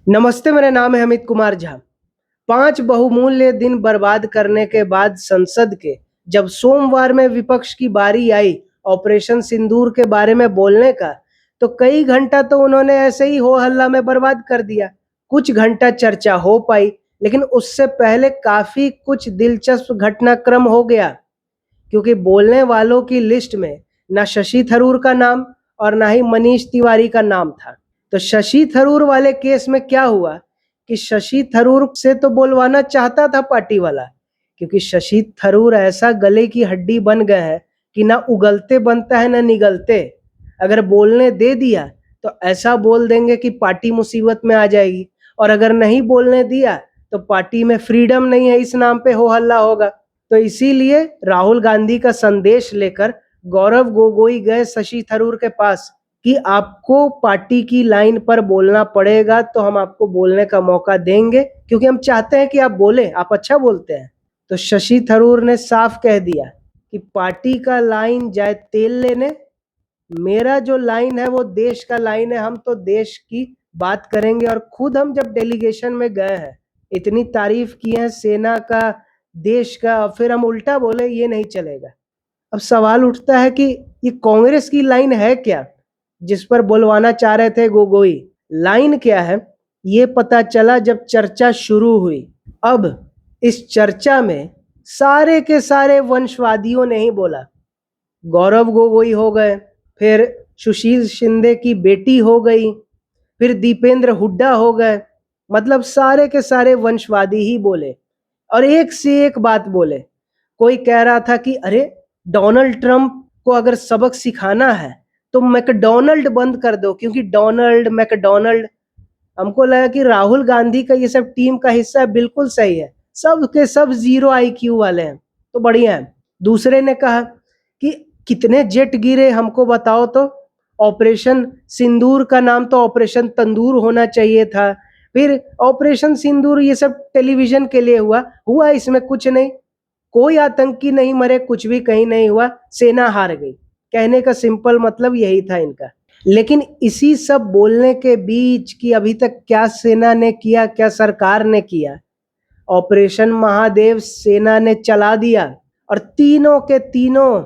नमस्ते, मेरा नाम है अमित कुमार झा। 5 बहुमूल्य दिन बर्बाद करने के बाद संसद के जब सोमवार में विपक्ष की बारी आई ऑपरेशन सिंदूर के बारे में बोलने का, तो कई घंटा तो उन्होंने ऐसे ही हो हल्ला में बर्बाद कर दिया। कुछ घंटा चर्चा हो पाई, लेकिन उससे पहले काफ़ी कुछ दिलचस्प घटनाक्रम हो गया, क्योंकि बोलने वालों की लिस्ट में ना शशि थरूर का नाम और ना ही मनीष तिवारी का नाम था। तो शशि थरूर वाले केस में क्या हुआ कि शशि थरूर से तो बुलवाना चाहता था पार्टी वाला, क्योंकि शशि थरूर ऐसा गले की हड्डी बन गए हैं कि ना उगलते बनता है ना निगलते। अगर बोलने दे दिया तो ऐसा बोल देंगे कि पार्टी मुसीबत में आ जाएगी, और अगर नहीं बोलने दिया तो पार्टी में फ्रीडम नहीं है इस नाम पे हो हल्ला होगा। तो इसीलिए राहुल गांधी का संदेश लेकर गौरव गोगोई गए शशि थरूर के पास कि आपको पार्टी की लाइन पर बोलना पड़ेगा, तो हम आपको बोलने का मौका देंगे, क्योंकि हम चाहते हैं कि आप बोलें, आप अच्छा बोलते हैं। तो शशि थरूर ने साफ कह दिया कि पार्टी का लाइन जाए तेल लेने, मेरा जो लाइन है वो देश का लाइन है। हम तो देश की बात करेंगे, और खुद हम जब डेलीगेशन में गए हैं, इतनी तारीफ की है सेना का, देश का, फिर हम उल्टा बोले ये नहीं चलेगा। अब सवाल उठता है कि ये कांग्रेस की लाइन है क्या जिस पर बुलवाना चाह रहे थे गोगोई? लाइन क्या है ये पता चला जब चर्चा शुरू हुई। अब इस चर्चा में सारे के सारे वंशवादियों ने ही बोला। गौरव गोगोई हो गए, फिर सुशील शिंदे की बेटी हो गई, फिर दीपेंद्र हुड्डा हो गए। मतलब सारे के सारे वंशवादी ही बोले, और एक से एक बात बोले। कोई कह रहा था कि अरे, डोनाल्ड ट्रंप को अगर सबक सिखाना है तो मैकडोनल्ड बंद कर दो, क्योंकि डोनाल्ड मैकडोनल्ड। हमको लगा कि राहुल गांधी का ये सब टीम का हिस्सा है, बिल्कुल सही है, सब के सब 0 IQ वाले हैं, तो बढ़िया है। दूसरे ने कहा कि कितने जेट गिरे हमको बताओ तो, ऑपरेशन सिंदूर का नाम तो ऑपरेशन तंदूर होना चाहिए था। फिर ऑपरेशन सिंदूर ये सब टेलीविजन के लिए हुआ इसमें कुछ नहीं, कोई आतंकी नहीं मरे, कुछ भी कहीं नहीं हुआ, सेना हार गई। कहने का सिंपल मतलब यही था इनका। लेकिन इसी सब बोलने के बीच कि अभी तक क्या सेना ने किया, क्या सरकार ने किया, ऑपरेशन महादेव सेना ने चला दिया, और तीनों के तीनों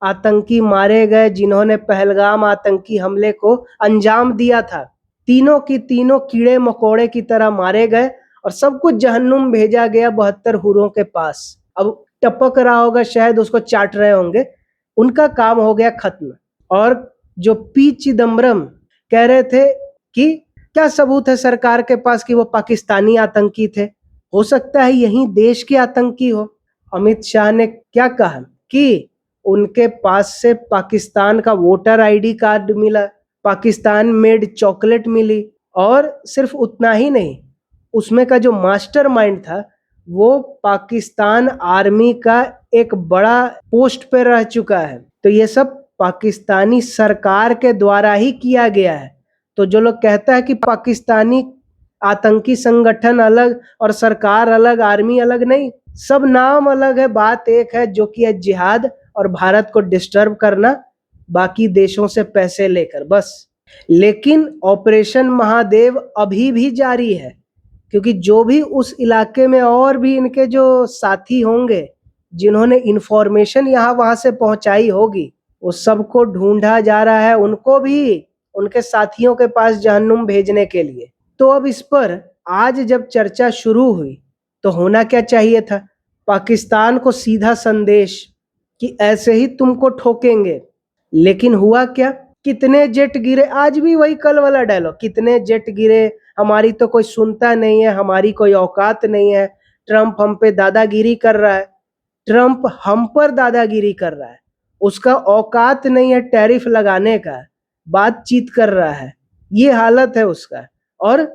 आतंकी मारे गए जिन्होंने पहलगाम आतंकी हमले को अंजाम दिया था। तीनों की तीनों कीड़े मकोड़े की तरह मारे गए, और सब कुछ जहन्नुम भेजा गया 72 हुरों के पास। अब टपक रहा होगा, शायद उसको चाट रहे होंगे, उनका काम हो गया खत्म। और जो पी चिदम्बरम कह रहे थे कि क्या सबूत है सरकार के पास कि वो पाकिस्तानी आतंकी थे, हो सकता है यही देश के आतंकी हो। अमित शाह ने क्या कहा कि उनके पास से पाकिस्तान का वोटर आईडी कार्ड मिला, पाकिस्तान मेड चॉकलेट मिली, और सिर्फ उतना ही नहीं, उसमें का जो मास्टरमाइंड था वो पाकिस्तान आर्मी का एक बड़ा पोस्ट पे रह चुका है। तो ये सब पाकिस्तानी सरकार के द्वारा ही किया गया है। तो जो लोग कहता है कि पाकिस्तानी आतंकी संगठन अलग और सरकार अलग, आर्मी अलग, नहीं, सब नाम अलग है, बात एक है, जो कि है जिहाद और भारत को डिस्टर्ब करना बाकी देशों से पैसे लेकर, बस। लेकिन ऑपरेशन महादेव अभी भी जारी है, क्योंकि जो भी उस इलाके में और भी इनके जो साथी होंगे जिन्होंने इंफॉर्मेशन यहाँ वहां से पहुंचाई होगी, वो सबको ढूंढा जा रहा है, उनको भी उनके साथियों के पास जहन्नुम भेजने के लिए। तो अब इस पर आज जब चर्चा शुरू हुई तो होना क्या चाहिए था? पाकिस्तान को सीधा संदेश कि ऐसे ही तुमको ठोकेंगे। लेकिन हुआ क्या? कितने जेट गिरे, आज भी वही कल वाला डायलॉग, कितने जेट गिरे, हमारी तो कोई सुनता नहीं है, हमारी कोई औकात नहीं है, ट्रंप हम पे दादागिरी कर रहा है। ट्रंप हम पर दादागिरी कर रहा है, उसका औकात नहीं है टैरिफ लगाने का, बातचीत कर रहा है, ये हालत है उसका। और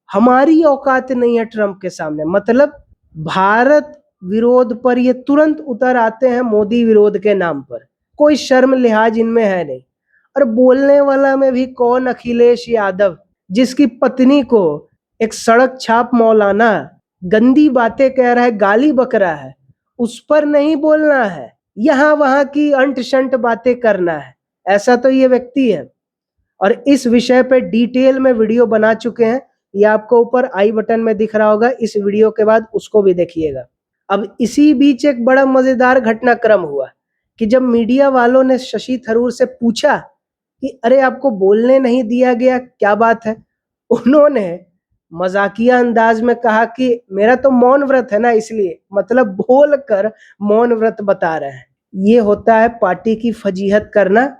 हमारी औकात नहीं है ट्रंप के सामने, मतलब भारत विरोध पर ये तुरंत उतर आते हैं मोदी विरोध के नाम पर, कोई शर्म लिहाज इनमें है नहीं। और बोलने वाला में भी कौन? अखिलेश यादव, जिसकी पत्नी को एक सड़क छाप मौलाना गंदी बातें कह रहा है, गाली बक रहा है, उस पर नहीं बोलना है, यहाँ वहां की अंट शंट बातें करना है, ऐसा तो ये व्यक्ति है। और इस विषय पे डिटेल में वीडियो बना चुके हैं, ये आपको ऊपर आई बटन में दिख रहा होगा, इस वीडियो के बाद उसको भी देखिएगा। अब इसी बीच एक बड़ा मजेदार घटनाक्रम हुआ कि जब मीडिया वालों ने शशि थरूर से पूछा कि अरे आपको बोलने नहीं दिया गया, क्या बात है, उन्होंने मजाकिया अंदाज में कहा कि मेरा तो मौन व्रत है ना, इसलिए, मतलब बोल कर मौन व्रत बता रहे हैं। ये होता है पार्टी की फजीहत करना,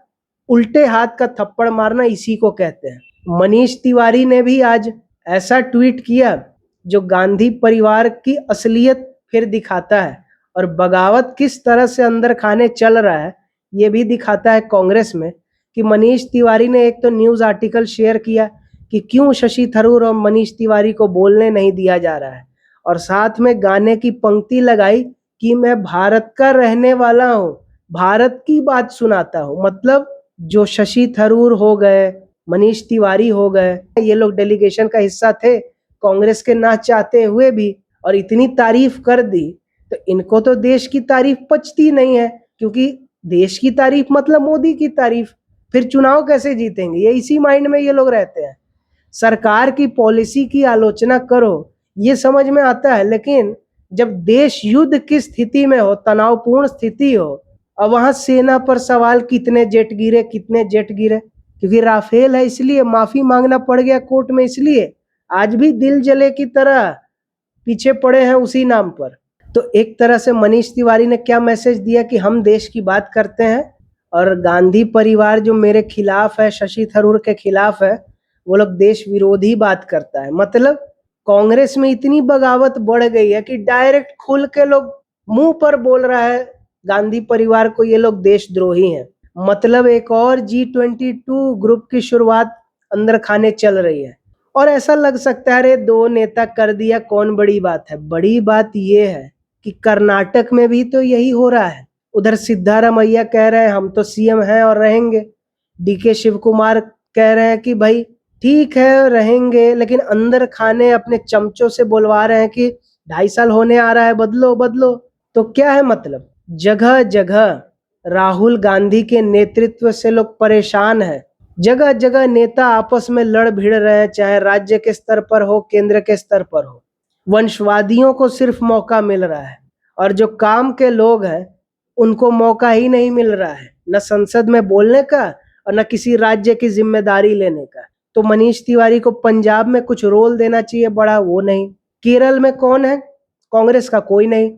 उल्टे हाथ का थप्पड़ मारना, इसी को कहते हैं। मनीष तिवारी ने भी आज ऐसा ट्वीट किया जो गांधी परिवार की असलियत फिर दिखाता है और बगावत किस तरह से अंदर खाने चल रहा है ये भी दिखाता है कांग्रेस में। कि मनीष तिवारी ने एक तो न्यूज आर्टिकल शेयर किया कि क्यों शशि थरूर और मनीष तिवारी को बोलने नहीं दिया जा रहा है, और साथ में गाने की पंक्ति लगाई कि मैं भारत का रहने वाला हूँ, भारत की बात सुनाता हूँ। मतलब जो शशि थरूर हो गए, मनीष तिवारी हो गए, ये लोग डेलीगेशन का हिस्सा थे कांग्रेस के ना चाहते हुए भी, और इतनी तारीफ कर दी, तो इनको तो देश की तारीफ पचती नहीं है, क्योंकि देश की तारीफ मतलब मोदी की तारीफ, फिर चुनाव कैसे जीतेंगे, ये इसी माइंड में ये लोग रहते हैं। सरकार की पॉलिसी की आलोचना करो ये समझ में आता है, लेकिन जब देश युद्ध की स्थिति में हो, तनावपूर्ण स्थिति हो, और वहां सेना पर सवाल कितने जेट गिरे, कितने जेट गिरे, क्योंकि राफेल है इसलिए माफी मांगना पड़ गया कोर्ट में, इसलिए आज भी दिल जले की तरह पीछे पड़े हैं उसी नाम पर। तो एक तरह से मनीष तिवारी ने क्या मैसेज दिया कि हम देश की बात करते हैं, और गांधी परिवार जो मेरे खिलाफ है, शशि थरूर के खिलाफ है, वो लोग देश विरोधी बात करता है। मतलब कांग्रेस में इतनी बगावत बढ़ गई है कि डायरेक्ट खुल के लोग मुंह पर बोल रहा है गांधी परिवार को ये लोग देशद्रोही हैं। मतलब एक और G22 ग्रुप की शुरुआत अंदर खाने चल रही है, और ऐसा लग सकता है अरे दो नेता कर दिया, कौन बड़ी बात है। बड़ी बात ये है कि कर्नाटक में भी तो यही हो रहा है। उधर सिद्धारमैया कह रहे हैं हम तो सीएम हैं और रहेंगे, डीके शिव कुमार कह रहे हैं कि भाई ठीक है रहेंगे, लेकिन अंदर खाने अपने चमचों से बोलवा रहे हैं कि 2.5 साल होने आ रहा है, बदलो बदलो। तो क्या है मतलब, जगह जगह राहुल गांधी के नेतृत्व से लोग परेशान हैं, जगह जगह नेता आपस में लड़ भिड़ रहे हैं, चाहे राज्य के स्तर पर हो, केंद्र के स्तर पर हो। वंशवादियों को सिर्फ मौका मिल रहा है, और जो काम के लोग हैं उनको मौका ही नहीं मिल रहा है, न संसद में बोलने का और न किसी राज्य की जिम्मेदारी लेने का। तो मनीष तिवारी को पंजाब में कुछ रोल देना चाहिए बड़ा, वो नहीं। केरल में कौन है, कांग्रेस का कोई नहीं।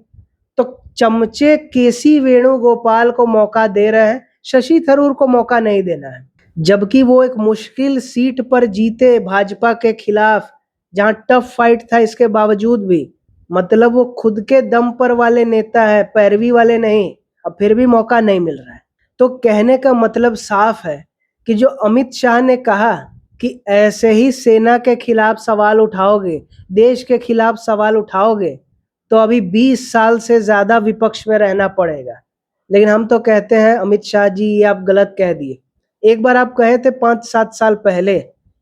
तो चमचे केसी वेणुगोपाल को मौका दे रहे हैं, शशि थरूर को मौका नहीं देना है, जबकि वो एक मुश्किल सीट पर जीते भाजपा के खिलाफ, जहां टफ फाइट था, इसके बावजूद भी। मतलब वो खुद के दम पर वाले नेता है, पैरवी वाले नहीं, अब फिर भी मौका नहीं मिल रहा है। तो कहने का मतलब साफ है कि जो अमित शाह ने कहा कि ऐसे ही सेना के खिलाफ सवाल उठाओगे, देश के खिलाफ सवाल उठाओगे, तो अभी 20 साल से ज्यादा विपक्ष में रहना पड़ेगा। लेकिन हम तो कहते हैं अमित शाह जी ये आप गलत कह दिए। एक बार आप कहे थे 5-7 साल पहले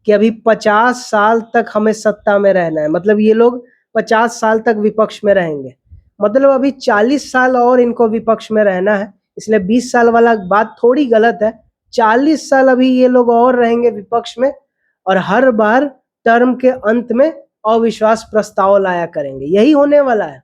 कि अभी 50 साल तक हमें सत्ता में रहना है, मतलब ये लोग 50 साल तक विपक्ष में रहेंगे, मतलब अभी 40 साल और इनको विपक्ष में रहना है। इसलिए 20 साल वाला बात थोड़ी गलत है, 40 साल अभी ये लोग और रहेंगे विपक्ष में, और हर बार टर्म के अंत में अविश्वास प्रस्ताव लाया करेंगे। यही होने वाला है,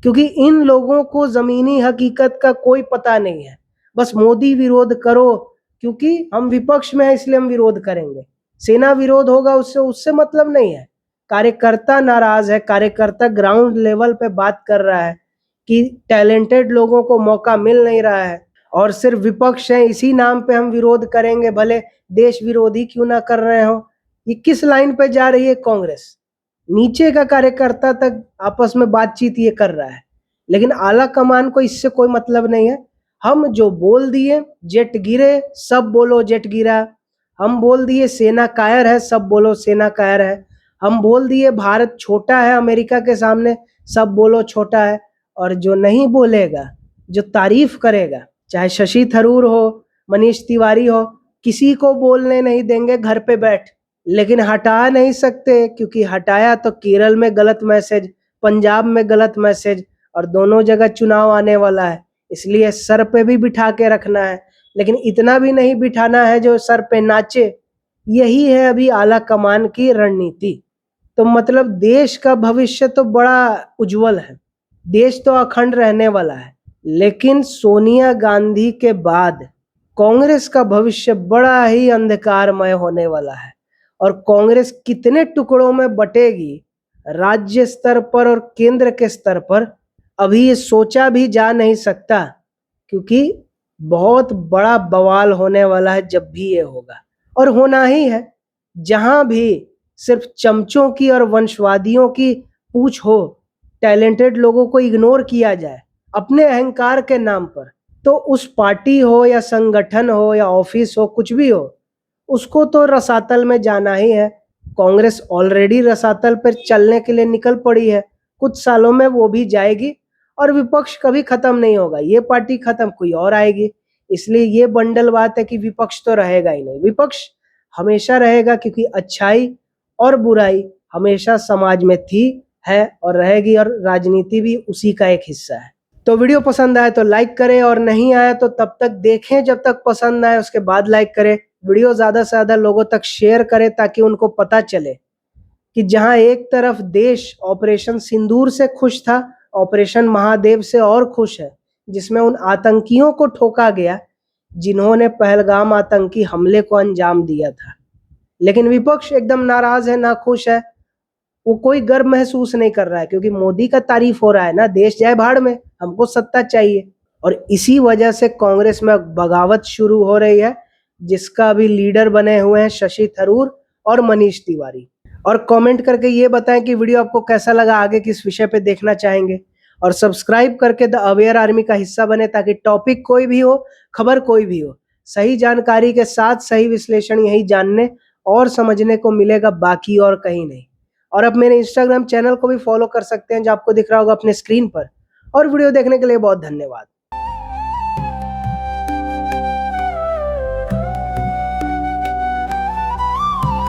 क्योंकि इन लोगों को जमीनी हकीकत का कोई पता नहीं है। बस मोदी विरोध करो, क्योंकि हम विपक्ष में हैं इसलिए हम विरोध करेंगे। सेना विरोध होगा उससे उससे मतलब नहीं है। कार्यकर्ता नाराज है, कार्यकर्ता ग्राउंड लेवल पे बात कर रहा है कि टैलेंटेड लोगों को मौका मिल नहीं रहा है, और सिर्फ विपक्ष है इसी नाम पे हम विरोध करेंगे, भले देश विरोधी क्यों ना कर रहे हो। ये किस लाइन पे जा रही है कांग्रेस? नीचे का कार्यकर्ता तक आपस में बातचीत ये कर रहा है, लेकिन आला कमान को इससे कोई मतलब नहीं है। हम जो बोल दिए जेट गिरे, सब बोलो जेट गिरा। हम बोल दिए सेना कायर है, सब बोलो सेना कायर है। हम बोल दिए भारत छोटा है अमेरिका के सामने, सब बोलो छोटा है। और जो नहीं बोलेगा, जो तारीफ करेगा, चाहे शशि थरूर हो, मनीष तिवारी हो, किसी को बोलने नहीं देंगे घर पे बैठ। लेकिन हटा नहीं सकते, क्योंकि हटाया तो केरल में गलत मैसेज, पंजाब में गलत मैसेज, और दोनों जगह चुनाव आने वाला है, इसलिए सर पे भी बिठा के रखना है, लेकिन इतना भी नहीं बिठाना है जो सर पे नाचे। यही है अभी आला कमान की रणनीति। तो मतलब देश का भविष्य तो बड़ा उज्जवल है, देश तो अखंड रहने वाला है। लेकिन सोनिया गांधी के बाद कांग्रेस का भविष्य बड़ा ही अंधकारमय होने वाला है। और कांग्रेस कितने टुकड़ों में बटेगी राज्य स्तर पर और केंद्र के स्तर पर, अभी ये सोचा भी जा नहीं सकता, क्योंकि बहुत बड़ा बवाल होने वाला है जब भी ये होगा। और होना ही है। जहां भी सिर्फ चमचों की और वंशवादियों की पूछ हो, टैलेंटेड लोगों को इग्नोर किया जाए अपने अहंकार के नाम पर, तो उस पार्टी हो या संगठन हो या ऑफिस हो, कुछ भी हो, उसको तो रसातल में जाना ही है। कांग्रेस ऑलरेडी रसातल पर चलने के लिए निकल पड़ी है, कुछ सालों में वो भी जाएगी। और विपक्ष कभी खत्म नहीं होगा, ये पार्टी खत्म कोई और आएगी। इसलिए ये बंडल बात है कि विपक्ष तो रहेगा ही नहीं। विपक्ष हमेशा रहेगा, क्योंकि अच्छाई और बुराई हमेशा समाज में थी, है और रहेगी, और राजनीति भी उसी का एक हिस्सा है। तो वीडियो पसंद आए तो लाइक करें, और नहीं आया तो तब तक देखें जब तक पसंद आए, उसके बाद लाइक करें। वीडियो ज्यादा से ज्यादा लोगों तक शेयर करें ताकि उनको पता चले कि जहां एक तरफ देश ऑपरेशन सिंदूर से खुश था, ऑपरेशन महादेव से और खुश है, जिसमें उन आतंकियों को ठोका गया जिन्होंने पहलगाम आतंकी हमले को अंजाम दिया था। लेकिन विपक्ष एकदम नाराज है, नाखुश है, वो कोई गर्व महसूस नहीं कर रहा है, क्योंकि मोदी का तारीफ हो रहा है ना, देश जाए भाड़ में, हमको सत्ता चाहिए। और इसी वजह से कांग्रेस में बगावत शुरू हो रही है, जिसका अभी लीडर बने हुए हैं शशि थरूर और मनीष तिवारी। और कमेंट करके ये बताएं कि वीडियो आपको कैसा लगा, आगे किस विषय पे देखना चाहेंगे। और सब्सक्राइब करके द अवेयर आर्मी का हिस्सा बने, ताकि टॉपिक कोई भी हो, खबर कोई भी हो, सही जानकारी के साथ सही विश्लेषण यही जानने और समझने को मिलेगा, बाकी और कहीं नहीं। और आप मेरे इंस्टाग्राम चैनल को भी फॉलो कर सकते हैं, जो आपको दिख रहा होगा अपने स्क्रीन पर। और वीडियो देखने के लिए बहुत धन्यवाद।